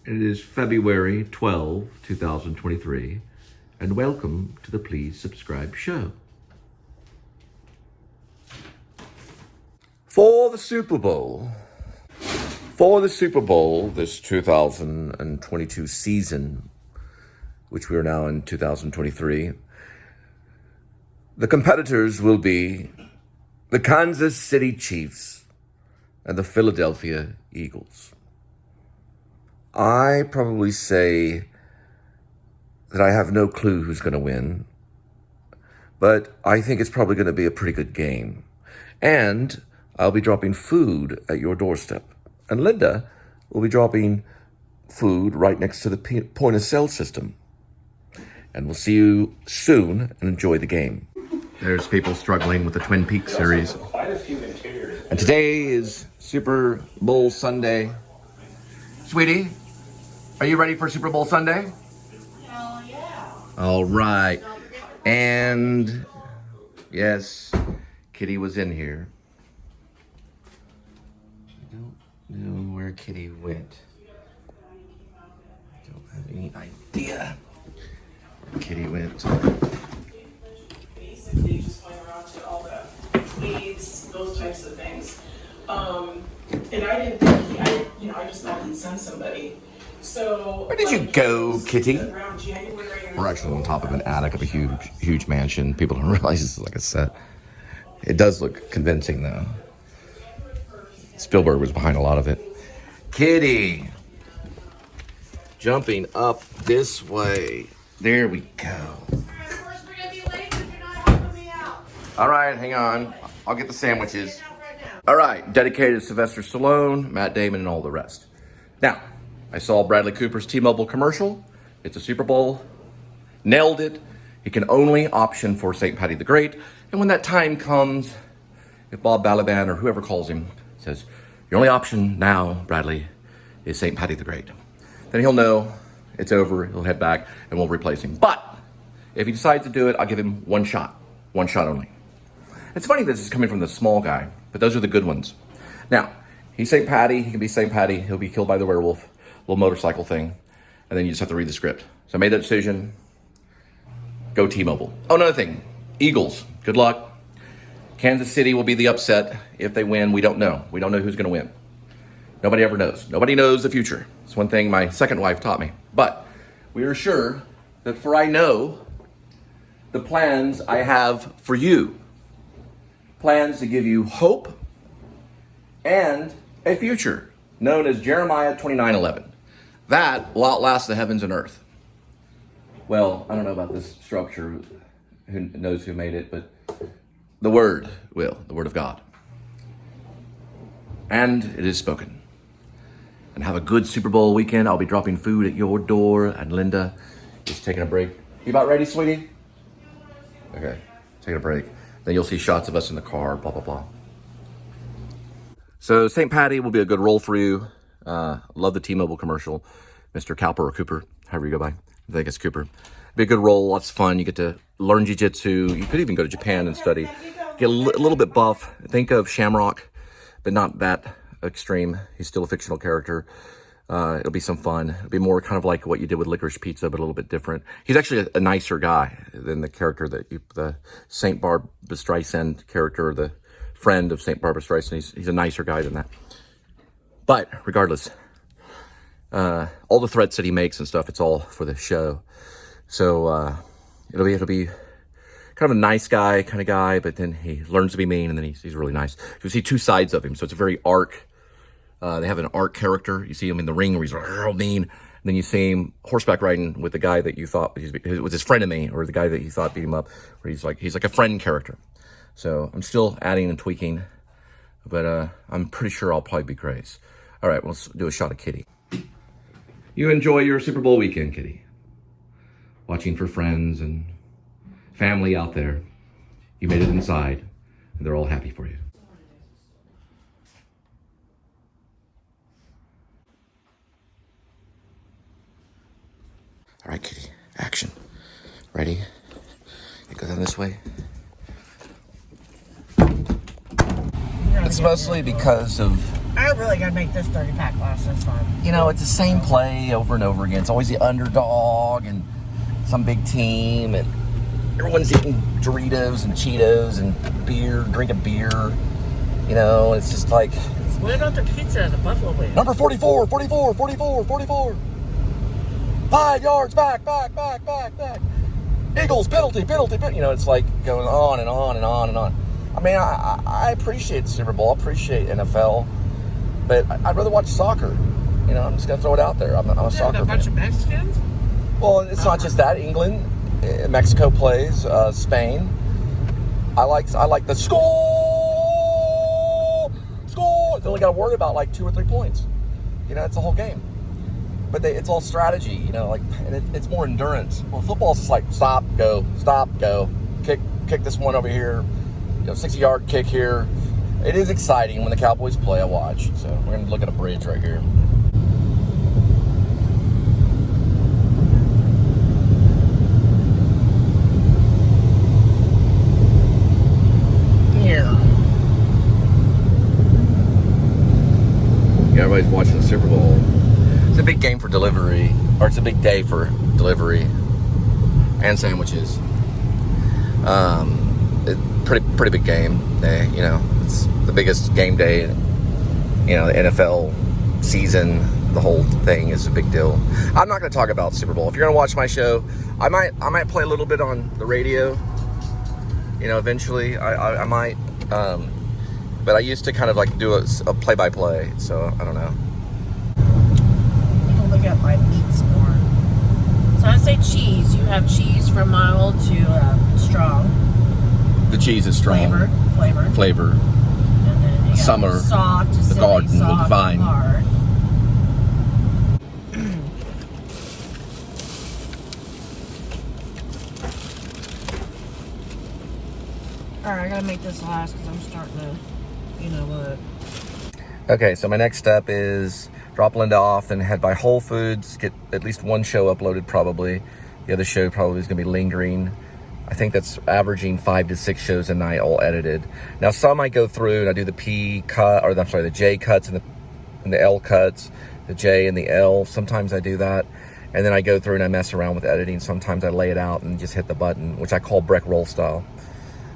It is February 12, 2023, and welcome to the Please Subscribe show. For the Super Bowl, this 2022 season, which we are now in 2023, the competitors will be the Kansas City Chiefs and the Philadelphia Eagles. I probably say that I have no clue who's going to win, but I think it's probably going to be a pretty good game. And I'll be dropping food at your doorstep. And Linda will be dropping food right next to the point of sale system. And we'll see you soon and enjoy the game. There's people struggling with the Twin Peaks series. And today is Super Bowl Sunday. Sweetie, are you ready for Super Bowl Sunday? Hell yeah. All right. And yes, Kitty was in here. I don't know where Kitty went. I don't have any idea where Kitty went. Basically, just going around to all the aids, those types of things. And I didn't think I just thought he'd send somebody. So Where did you go, Kitty? Around January. We're actually on top of an attic of a huge mansion. People don't realize this is like a set. It does look convincing, though. Spielberg was behind a lot of it. Kitty! Jumping up this way. There we go. All right, hang on. I'll get the sandwiches. All right, dedicated to Sylvester Stallone, Matt Damon, and all the rest. Now, I saw Bradley Cooper's T-Mobile commercial. It's a Super Bowl. Nailed it. He can only option for St. Patty the Great. And when that time comes, if Bob Balaban or whoever calls him says, your only option now, Bradley, is St. Patty the Great, then he'll know it's over. He'll head back and we'll replace him. But if he decides to do it, I'll give him one shot only. It's funny this is coming from the small guy, but those are the good ones. Now, he's St. Patty. He can be St. Patty. He'll be killed by the werewolf. Little motorcycle thing, and then you just have to read the script. So I made that decision. Go T-Mobile. Oh, another thing. Eagles, good luck. Kansas City will be the upset. If they win, we don't know. We don't know who's going to win. Nobody ever knows. Nobody knows the future. It's one thing my second wife taught me. But we are sure that for I know the plans I have for you. Plans to give you hope and a future known as Jeremiah 29:11. That will outlast the heavens and earth. Well, I don't know about this structure, who knows who made it, but the word will, the word of God. And it is spoken. And have a good Super Bowl weekend. I'll be dropping food at your door, and Linda is taking a break. You about ready, sweetie? Okay, taking a break. Then you'll see shots of us in the car, blah, blah, blah. So St. Patty will be a good role for you. Love the T-Mobile commercial. Mr. Cowper or Cooper, however you go by. I think it's Cooper. Be a good role, lots of fun. You get to learn jiu-jitsu. You could even go to Japan and study. Get a little bit buff. Think of Shamrock, but not that extreme. He's still a fictional character. It'll be some fun. It'll be more kind of like what you did with Licorice Pizza, but a little bit different. He's actually a nicer guy than the character the St. Barbara Streisand character, the friend of St. Barbara Streisand. He's a nicer guy than that. But regardless, all the threats that he makes and stuff, it's all for the show. So it'll be kind of a nice guy kind of guy, but then he learns to be mean, and then he's really nice. You see two sides of him, so it's a very arc. They have an arc character. You see him in the ring where he's real mean. And then you see him horseback riding with the guy that you thought was his frenemy, or the guy that you thought beat him up, where he's like a friend character. So I'm still adding and tweaking, but I'm pretty sure I'll probably be Grace. All right, let's do a shot of Kitty. You enjoy your Super Bowl weekend, Kitty. Watching for friends and family out there. You made it inside, and they're all happy for you. All right, Kitty, action. Ready? You go down this way. It's mostly because of I really gotta make this 30-pack last this time. You know, it's the same play over and over again. It's always the underdog and some big team, and everyone's eating Doritos and Cheetos and beer, drinking beer. You know, it's just like... What about the pizza, the buffalo wings? Number 44, 44, 44, 44. 5 yards back. Eagles, penalty. You know, it's like going on and on and on and on. I mean, I appreciate the Super Bowl. I appreciate NFL. But I'd rather watch soccer. You know, I'm just going to throw it out there. I'm a soccer fan. A bunch of Mexicans? Well, it's not just that. England, Mexico plays, Spain. I like the score. They only got to worry about like 2 or 3 points. You know, it's the whole game. But it's all strategy, you know, like, and it's more endurance. Well, football's just like stop, go, kick this one over here, you know, 60-yard kick here. It is exciting when the Cowboys play. I watch. So we're gonna look at a bridge right here. Everybody's watching the Super Bowl. It's a big game for delivery, or it's a big day for delivery and sandwiches. Pretty big game day. You know, it's the biggest game day. You know, the NFL season, the whole thing is a big deal. I'm not going to talk about Super Bowl. If you're going to watch my show, I might play a little bit on the radio. You know, eventually I might. But I used to kind of like do a play-by-play, so I don't know. You can look at my meats more. So I say cheese. You have cheese from mild to strong. The cheese is strong. Flavor. And then you got summer. Soft, the garden, soft, the vine. Hard. All right, I gotta make this last because I'm starting to. You know what? Okay, so my next step is drop Linda off, then head by Whole Foods, get at least one show uploaded probably. The other show probably is going to be lingering. I think that's averaging 5 to 6 shows a night, all edited. Now, some I go through and I do the the J cuts and the L cuts, the J and the L. Sometimes I do that. And then I go through and I mess around with editing. Sometimes I lay it out and just hit the button, which I call Breck Roll style.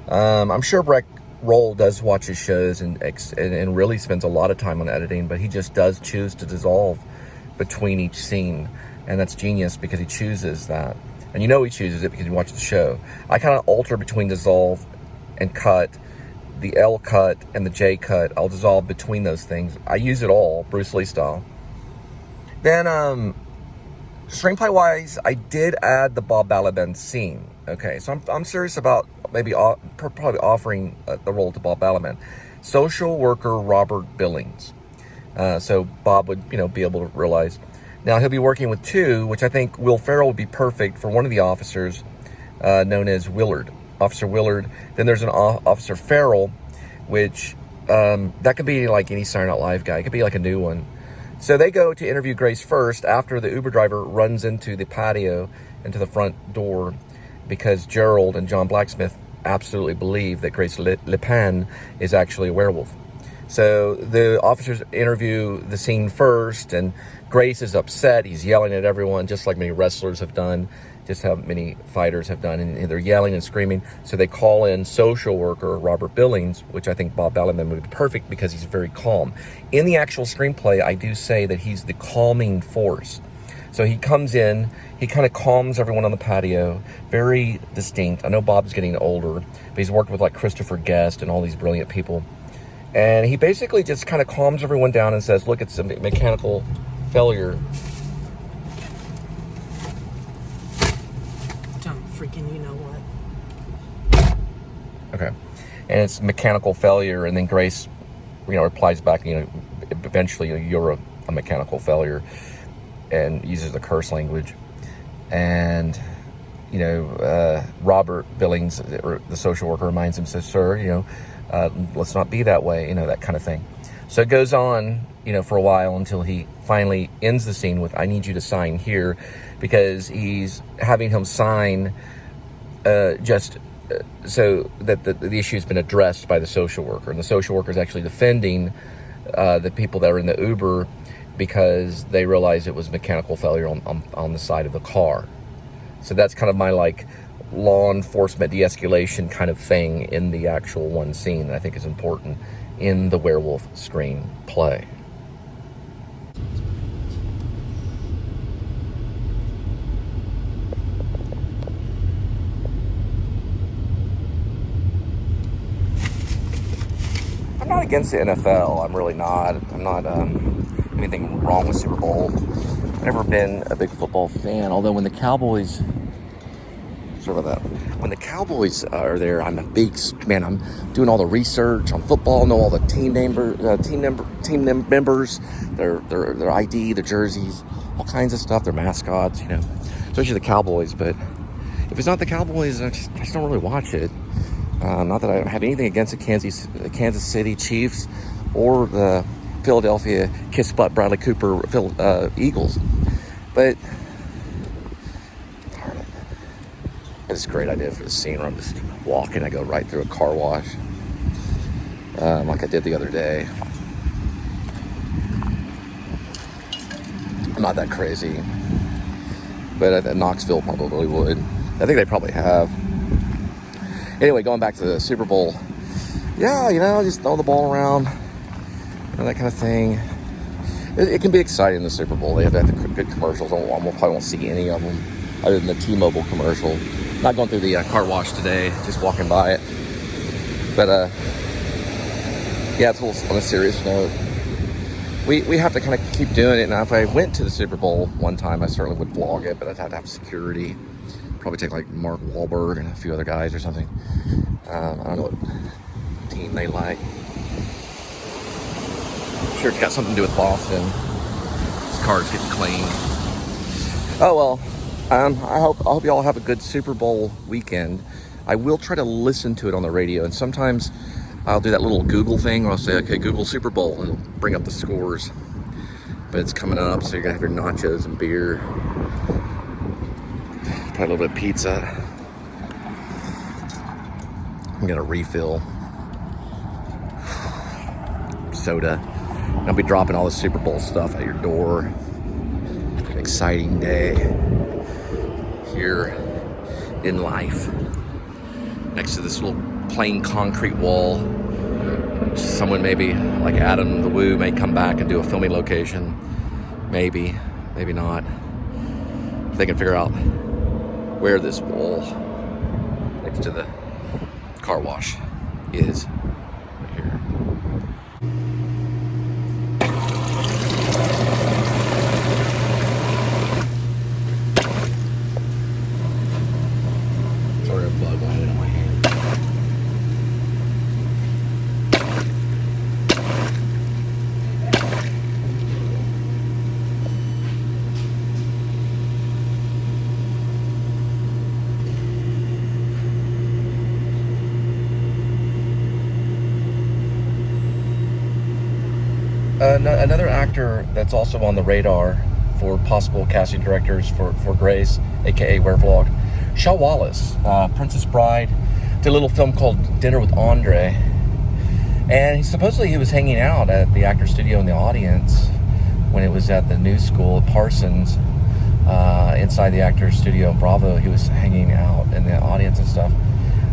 I'm sure Breck Roll does watch his shows and really spends a lot of time on editing, but he just does choose to dissolve between each scene, and that's genius because he chooses that, and you know he chooses it because you watch the show. I kind of alter between dissolve and cut, the L cut and the J cut. I'll dissolve between those things. I use it all, Bruce Lee style. Then screenplay wise, I did add the Bob Balaban scene. Okay, so I'm serious about maybe probably offering the role to Bob Balaban. Social worker Robert Billings. So Bob would, be able to realize. Now he'll be working with 2, which I think Will Ferrell would be perfect for one of the officers, known as Willard, Officer Willard. Then there's an Officer Farrell, which that could be like any Saturday Night Live guy. It could be like a new one. So they go to interview Grace first after the Uber driver runs into the patio, into the front door, because Gerald and John Blacksmith absolutely believe that Grace LcSbanD is actually a werewolf. So the officers interview the scene first, and Grace is upset. He's yelling at everyone, just like many wrestlers have done, just how many fighters have done, and they're yelling and screaming. So they call in social worker Robert Billings, which I think Bob Balaban would be perfect because he's very calm. In the actual screenplay, I do say that he's the calming force. So he comes in, he kind of calms everyone on the patio, very distinct. I know Bob's getting older, but he's worked with like Christopher Guest and all these brilliant people. And he basically just kind of calms everyone down and says, look, it's a mechanical failure. Don't freaking you know what. Okay. And it's mechanical failure, and then Grace, replies back, eventually you're a mechanical failure, and uses the curse language. And Robert Billings, or the social worker, reminds him, says, sir, let's not be that way, that kind of thing. So it goes on, for a while until he finally ends the scene with, I need you to sign here, because he's having him sign so that the issue has been addressed by the social worker. And the social worker is actually defending the people that were in the Uber because they realized it was mechanical failure on the side of the car. So that's kind of my like law enforcement de-escalation kind of thing in the actual one scene that I think is important in the werewolf screenplay. I'm not against the NFL. I'm really not. I'm not anything wrong with Super Bowl. I've never been a big football fan, although when the Cowboys, sorry about that, when the Cowboys are there, I'm a big man. I'm doing all the research on football, know all the team members, their ID, their jerseys, all kinds of stuff, their mascots, you know, especially the Cowboys. But if it's not the Cowboys, I just don't really watch it. Not that I have anything against the Kansas City Chiefs or the Philadelphia Kiss Butt Bradley Cooper Eagles, but darn it, it's a great idea for the scene where I'm just walking. I go right through a car wash, like I did the other day. I'm not that crazy, but at Knoxville probably would. I think they probably have. Anyway, going back to the Super Bowl, yeah, you know, just throw the ball around, you know, that kind of thing. It can be exciting in the Super Bowl. They have the good commercials. I probably won't see any of them other than the T-Mobile commercial. Not going through the car wash today, just walking by it. But yeah, it's a little on a serious note. We have to kind of keep doing it. Now, if I went to the Super Bowl one time, I certainly would vlog it, but I'd have to have security. Probably take like Mark Wahlberg and a few other guys or something. I don't know what team they like. I'm sure it's got something to do with Boston. This car's getting clean. Oh well. I hope y'all have a good Super Bowl weekend. I will try to listen to it on the radio, and sometimes I'll do that little Google thing where I'll say, okay, Google Super Bowl, and it'll bring up the scores. But it's coming up, so you're gonna have your nachos and beer. Probably a little bit of pizza. I'm gonna refill. Soda. I'll be dropping all the Super Bowl stuff at your door. An exciting day here in life. Next to this little plain concrete wall. Someone maybe like Adam the Woo may come back and do a filming location. Maybe, maybe not. If they can figure out where this wall next to the car wash is. Right here. Sorry, a bug landed on my hand. Another actor that's also on the radar for possible casting directors for Grace, aka Werevlog, Shaw Wallace, Princess Bride, did a little film called Dinner with Andre, and supposedly he was hanging out at the actor studio in the audience when it was at the new school at Parsons, inside the actor studio in Bravo. He was hanging out in the audience and stuff.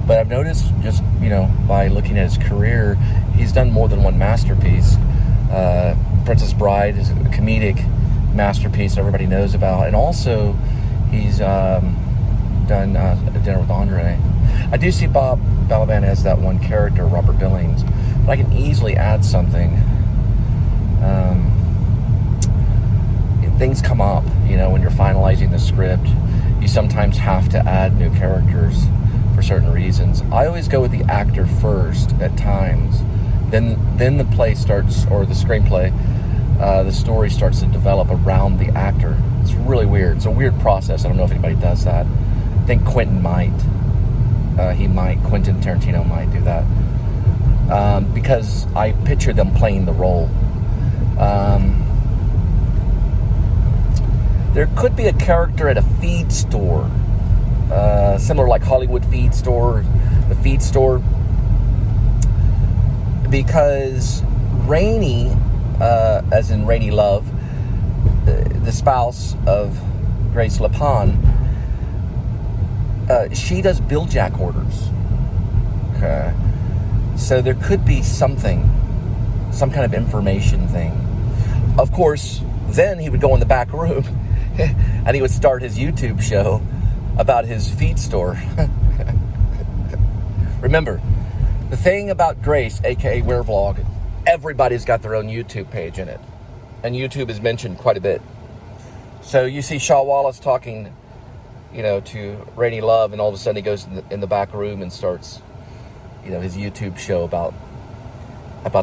But I've noticed, just, you know, by looking at his career, he's done more than one masterpiece. Princess Bride is a comedic masterpiece everybody knows about, and also he's done Dinner with Andre. I do see Bob Balaban as that one character, Robert Billings, but I can easily add something. Things come up, you know, when you're finalizing the script. You sometimes have to add new characters for certain reasons. I always go with the actor first at times. Then the play starts, or the screenplay, the story starts to develop around the actor. It's really weird. It's a weird process. I don't know if anybody does that. I think Quentin might. Quentin Tarantino might do that. Because I picture them playing the role. There could be a character at a feed store, similar like Hollywood feed store, the feed store, because Rainey as in Rainy Love, the spouse of Grace LePan, she does Billjack orders. Okay. So there could be something, some kind of information thing. Of course, then he would go in the back room and he would start his YouTube show about his feed store. Remember, the thing about Grace, aka Wearvlog, everybody's got their own YouTube page in it. And YouTube is mentioned quite a bit. So you see Shaw Wallace talking, you know, to Rainy Love, and all of a sudden he goes in the back room and starts, you know, his YouTube show about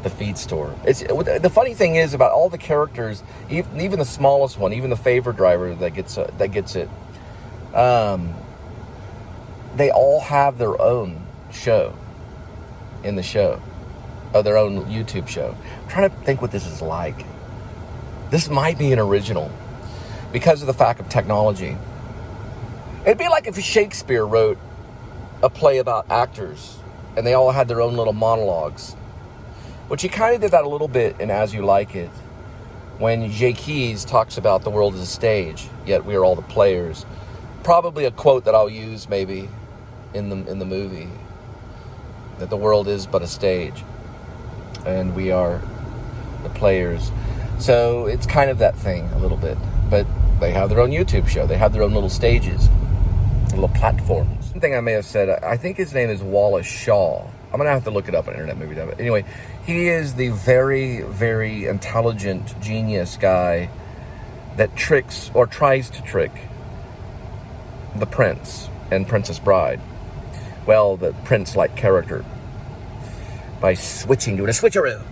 the feed store. The funny thing is about all the characters, even the smallest one, even the favor driver that gets it, they all have their own show in the show, their own YouTube show. I'm trying to think what this is like. This might be an original because of the fact of technology. It'd be like if Shakespeare wrote a play about actors and they all had their own little monologues, which he kind of did that a little bit in As You Like It, when Jacques talks about the world as a stage, yet we are all the players. Probably a quote that I'll use maybe in the movie, that the world is but a stage and we are the players. So it's kind of that thing a little bit, but they have their own YouTube show. They have their own little stages, little platforms. One thing I may have said, I think his name is Wallace Shaw. I'm going to have to look it up on Internet Movie Dump. Anyway, he is the very, very intelligent, genius guy that tricks or tries to trick the prince and Princess Bride. Well, the prince-like character, by switching, doing a switcheroo.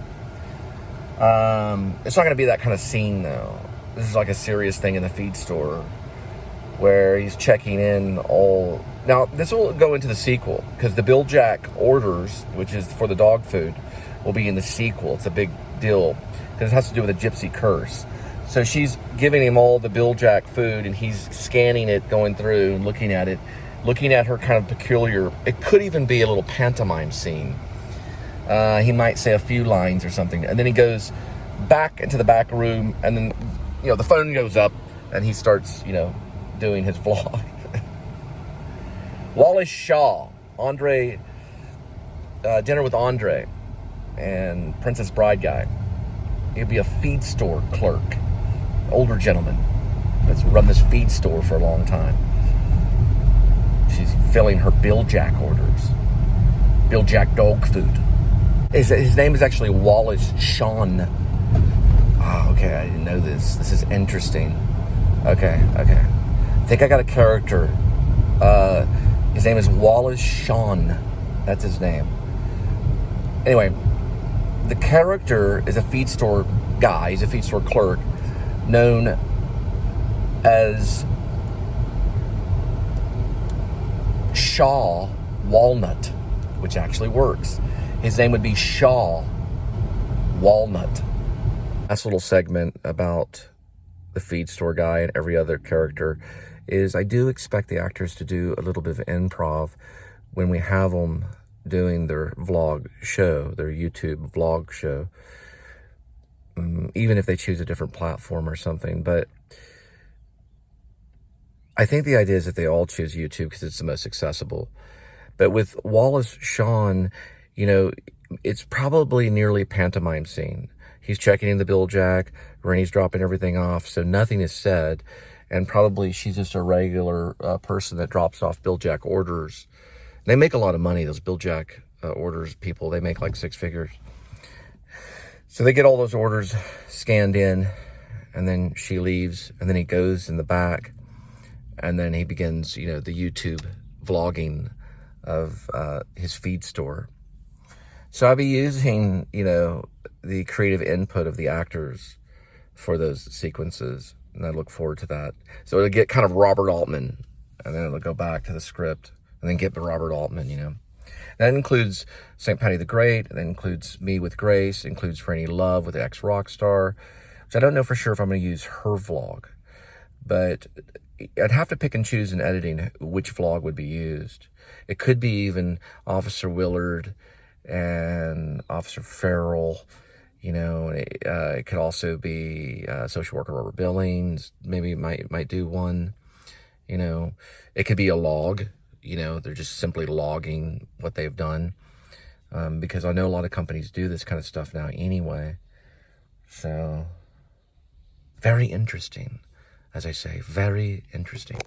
It's not going to be that kind of scene, though. This is like a serious thing in the feed store where he's checking in all... Now, this will go into the sequel, because the Billjack orders, which is for the dog food, will be in the sequel. It's a big deal, because it has to do with a gypsy curse. So she's giving him all the Billjack food, and he's scanning it, going through and looking at it, looking at her kind of peculiar... It could even be a little pantomime scene. He might say a few lines or something, and then he goes back into the back room, and then, you know, the phone goes up, and he starts, you know, doing his vlog. Wallace Shaw, Dinner with Andre, and Princess Bride guy. He'd be a feed store clerk, older gentleman that's run this feed store for a long time. She's filling her Billjack orders, Billjack dog food. His name is actually Wallace Shawn. Oh, okay, I didn't know this. This is interesting. Okay. I think I got a character. His name is Wallace Shawn. That's his name. Anyway, the character is a feed store guy. He's a feed store clerk known as Shaw Walnut, which actually works. His name would be Shaw Walnut. Last little segment about the feed store guy and every other character is I do expect the actors to do a little bit of improv when we have them doing their vlog show, their YouTube vlog show, even if they choose a different platform or something. But I think the idea is that they all choose YouTube because it's the most accessible. But with Wallace Shawn, you know, it's probably nearly a pantomime scene. He's checking in the Billjack, Rennie's dropping everything off, so nothing is said. And probably she's just a regular person that drops off Billjack orders. They make a lot of money, those Billjack orders people. They make like 6 figures. So they get all those orders scanned in, and then she leaves, and then he goes in the back, and then he begins, you know, the YouTube vlogging of his feed store. So I'll be using, you know, the creative input of the actors for those sequences, and I look forward to that. So it'll get kind of Robert Altman, and then it'll go back to the script, and then get the Robert Altman, you know. That includes St. Patty the Great, that includes me with Grace, includes Rainy Love with ex-Rockstar, which I don't know for sure if I'm going to use her vlog, but I'd have to pick and choose in editing which vlog would be used. It could be even Officer Willard and Officer Farrell, You know, it could also be social worker Robert Billings, maybe might do one. You know, it could be a log. You know, they're just simply logging what they've done. Because I know a lot of companies do this kind of stuff now anyway. So, very interesting. As I say, very interesting.